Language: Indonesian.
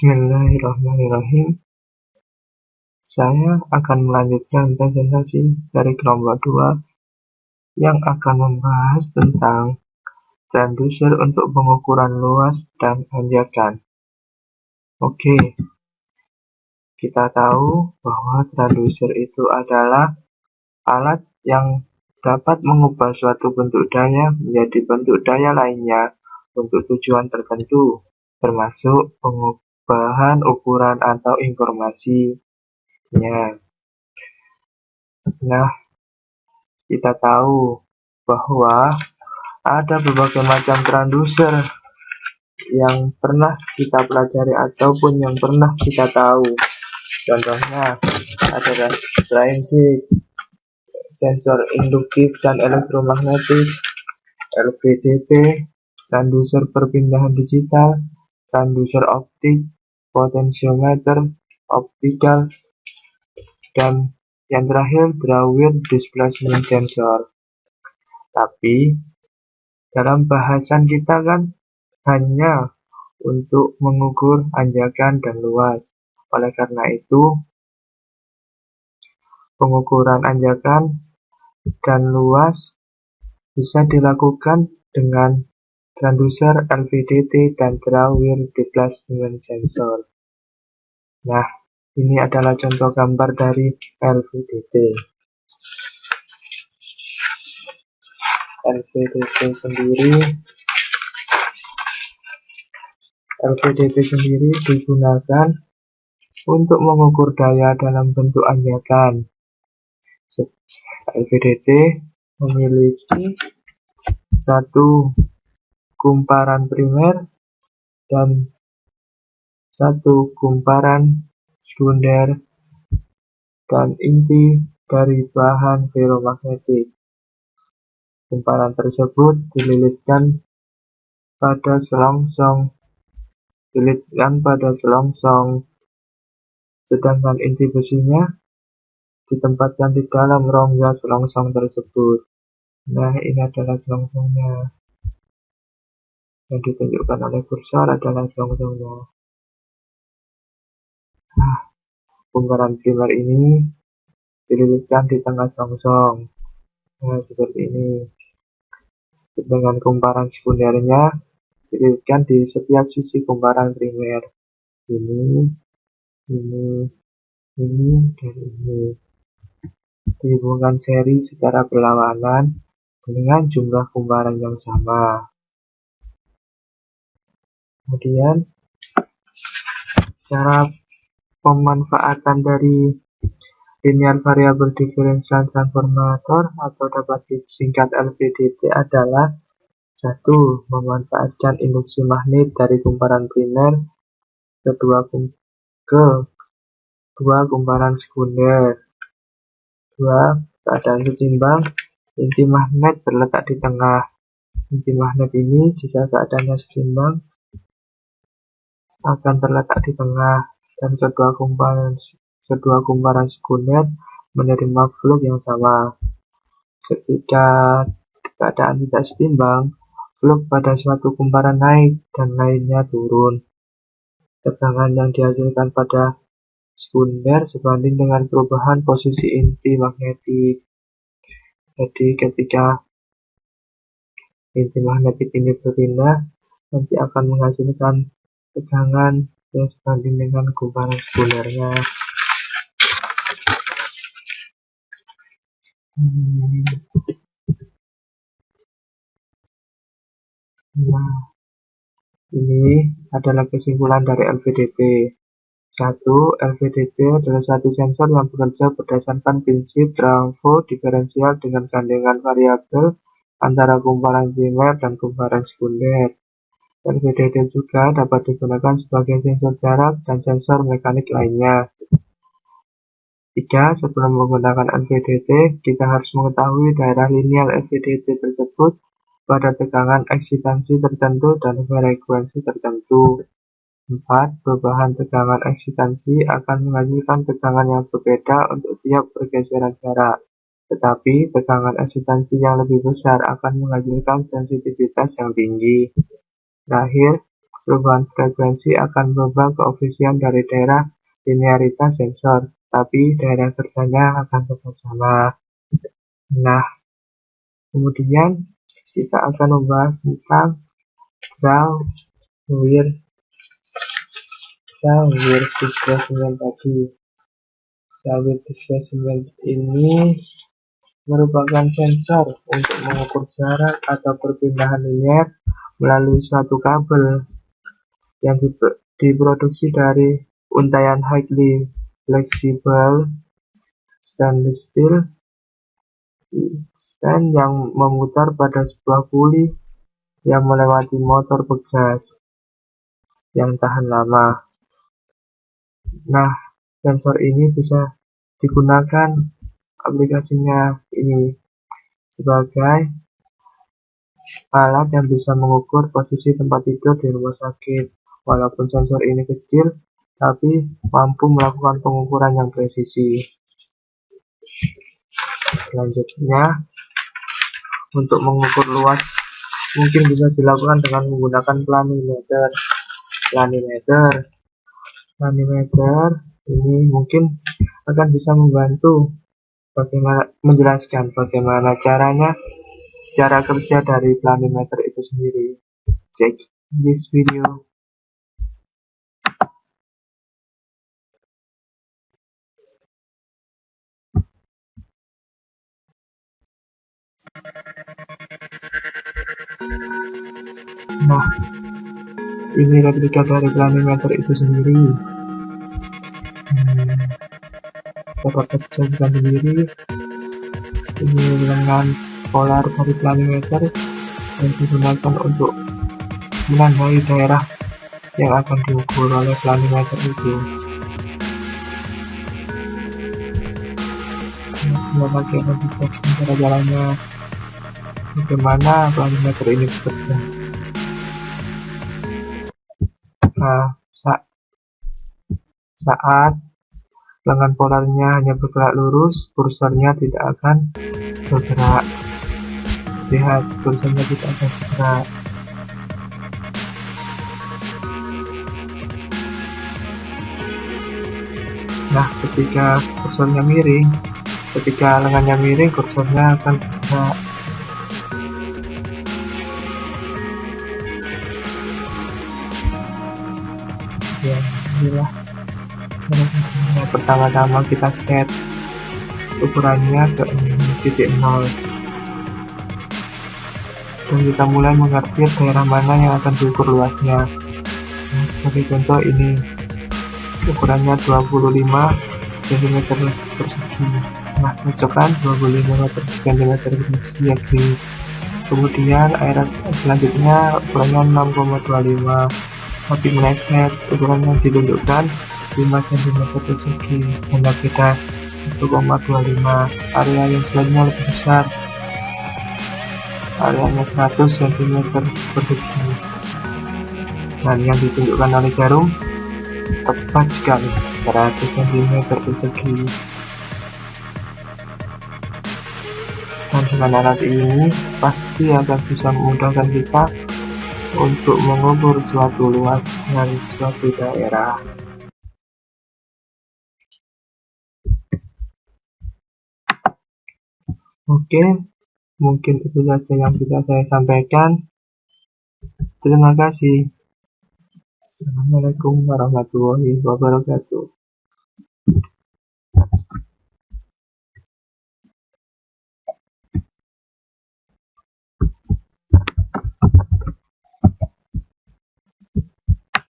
Bismillahirrahmanirrahim. Saya akan melanjutkan presentasi dari kelompok 2 yang akan membahas tentang transducer untuk pengukuran luas dan anjakan. Oke, kita tahu bahwa transducer itu adalah alat yang dapat mengubah suatu bentuk daya menjadi bentuk daya lainnya untuk tujuan tertentu, termasuk pengubahan ukuran atau informasinya. Nah, kita tahu bahwa ada berbagai macam transducer yang pernah kita pelajari ataupun yang pernah kita tahu. Contohnya adalah strain gauge, sensor induktif dan elektromagnetik, LVDT, transducer perpindahan digital, transducer optik, potentiometer optikal, dan yang terakhir Drawing Displacement Sensor. Tapi dalam bahasan kita kan hanya untuk mengukur anjakan dan luas. Oleh karena itu, pengukuran anjakan dan luas bisa dilakukan dengan transducer LVDT dan Drawing Displacement Sensor. Nah, ini adalah contoh gambar dari LVDT. LVDT sendiri digunakan untuk mengukur daya dalam bentuk anjakan. LVDT memiliki satu kumparan primer dan satu kumparan sekunder dan inti dari bahan ferromagnetik. Kumparan tersebut dililitkan pada selongsong, sedangkan inti besinya ditempatkan di dalam rongga selongsong tersebut. Nah, ini adalah selongsongnya. Yang ditunjukkan oleh kursor adalah selongsongnya. Nah, kumparan primer ini dililitkan di tengah selongsong. Nah, seperti ini. Dengan kumparan sekundernya dililitkan di setiap sisi kumparan primer. Ini, dan ini. Dihubungkan seri secara berlawanan dengan jumlah kumparan yang sama. Kemudian, cara pemanfaatan dari linear variable differential transformator atau dapat disingkat LVDT adalah 1. Memanfaatkan induksi magnet dari kumparan primer ke dua kumparan sekunder. 2. Keadaan seimbang, inti magnet terletak di tengah. Inti magnet ini jika keadaannya seimbang akan terletak di tengah, dan kedua kumparan sekunder menerima flux yang sama. Ketika keadaan tidak seimbang, flux pada suatu kumparan naik dan lainnya turun. Tegangan yang dihasilkan pada sekunder sebanding dengan perubahan posisi inti magnetik. Jadi ketika inti magnetik ini berpindah, nanti akan menghasilkan tegangan yang sebanding dengan kumparan sekundernya. Nah, ini adalah kesimpulan dari LVDT. 1. LVDT adalah satu sensor yang bekerja berdasarkan prinsip Bravo diferensial dengan gandengan variabel antara kumparan primer dan kumparan sekunder. LVDT juga dapat digunakan sebagai sensor jarak dan sensor mekanik lainnya. 3. Sebelum menggunakan LVDT, kita harus mengetahui daerah linear LVDT tersebut pada tegangan eksitansi tertentu dan frekuensi tertentu. 4. Perubahan tegangan eksitansi akan menghasilkan tegangan yang berbeda untuk tiap pergeseran jarak. Tetapi, tegangan eksitansi yang lebih besar akan menghasilkan sensitivitas yang tinggi. Terakhir, Perubahan frekuensi akan berubah koefisien dari daerah linearitas sensor, tapi daerah kerjanya akan tetap sama. Nah, kemudian kita akan membahas tentang Brauer displacement tadi. Brauer displacement ini merupakan sensor untuk mengukur jarak atau perpindahan linear melalui suatu kabel yang diproduksi dari untaian highly flexible stainless steel stand yang memutar pada sebuah puli yang melewati motor pegas yang tahan lama. Nah, sensor ini bisa digunakan aplikasinya ini sebagai alat yang bisa mengukur posisi tempat tidur di rumah sakit. Walaupun sensor ini kecil, tapi mampu melakukan pengukuran yang presisi. Selanjutnya, untuk mengukur luas mungkin bisa dilakukan dengan menggunakan planimeter. Planimeter ini mungkin akan bisa membantu menjelaskan bagaimana cara kerja dari planimeter itu sendiri. Check this video. Nah, ini replika dari planimeter itu sendiri. Dapat saksikan sendiri. Ini dengan polar dari planimeter yang digunakan untuk menandai daerah yang akan diukur oleh planimeter itu. Bagaimana cara jalannya, bagaimana planimeter ini bekerja. Nah, saat lengan polarnya hanya bergerak lurus, kursornya tidak akan bergerak. Lihat, kursornya tidak akan bergerak. Nah, ketika kursornya miring, ketika lengannya miring, kursornya akan bergerak. Ya, inilah. Pertama-tama kita set ukurannya ke 0.0 dan kita mulai mengerti daerah mana yang akan diukur luasnya. Nah, sebagai contoh ini ukurannya 25 cm persegi. Nah, cocokkan 25 cm persegi. Kemudian area selanjutnya ukurannya 6,25, tapi meleset, ukurannya ditunjukkan 5 cm persegi, hanya beda 1,25. Area yang selanjutnya lebih besar, areanya 100 cm persegi. Dan yang ditunjukkan oleh jarum tepat sekali 100 cm persegi. Dan dengan alat ini pasti akan bisa memudahkan kita untuk mengukur suatu luas dari suatu daerah. Oke, mungkin itu saja yang bisa saya sampaikan. Terima kasih. Assalamualaikum warahmatullahi wabarakatuh.